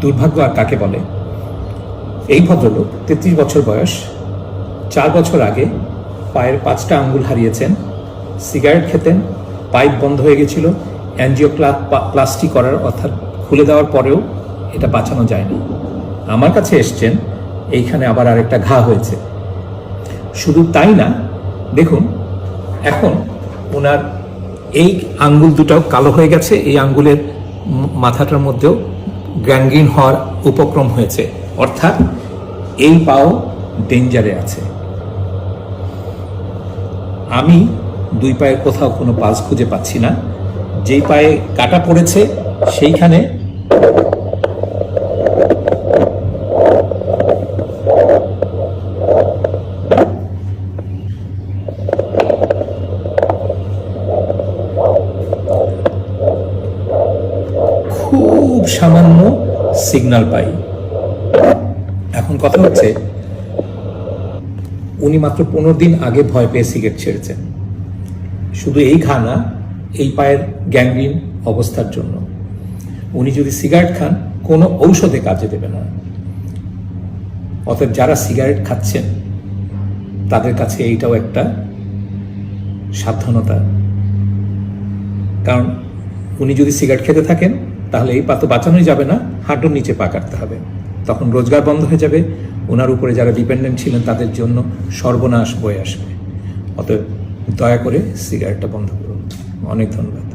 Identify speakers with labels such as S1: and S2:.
S1: দুর্ভাগ্য আর কাকে বলে। এই ভদ্রলোক 33 বছর বয়স, 4 বছর আগে পায়ের 5টা আঙ্গুল হারিয়েছেন, সিগারেট খেতেন, পাইপ বন্ধ হয়ে গেছিল, অ্যাঞ্জিওপ্লাস্টি করার অর্থাৎ খুলে দেওয়ার পরেও এটা বাঁচানো যায়নি। আমার কাছে এসছেন, এইখানে আবার আরেকটা ঘা হয়েছে। শুধু তাই না, দেখুন এখন ওনার এই আঙ্গুল দুটাও কালো হয়ে গেছে, এই আঙ্গুলের মাথাটার মধ্যেও গ্যাংগ্রিন হওয়ার উপক্রম হয়েছে, অর্থাৎ এই পাও ডেঞ্জারে আছে। আমি 2 পায়ের কোথাও কোনো পালস খুঁজে পাচ্ছি না। যেই পায়ে কাটা পড়েছে সেইখানে খুব সামান্য সিগন্যাল পাই। এখন কথা হচ্ছে, উনি মাত্র 15 দিন আগে ভয় পেয়ে সিগারেট ছেড়েছেন। শুধু এই ঘা না, এই পায়ের গ্যাংগ্রিন অবস্থার জন্য উনি যদি সিগারেট খান কোনো ঔষধে কাজে দেবে না। অতএব যারা সিগারেট খাচ্ছেন তাদের কাছে এইটাও একটা সাবধানতা, কারণ উনি যদি সিগারেট খেতে থাকেন তাহলে এই পা তো বাঁচানোই যাবে না, হাঁটুর নিচে পা কাটতে হবে, তখন রোজগার বন্ধ হয়ে যাবে, ওনার উপরে যারা ডিপেন্ডেন্ট ছিলেন তাদের জন্য সর্বনাশ বয়ে আসবে। অতএব দয়া করে সিগারেটটা বন্ধ করুন। অনেক ধন্যবাদ।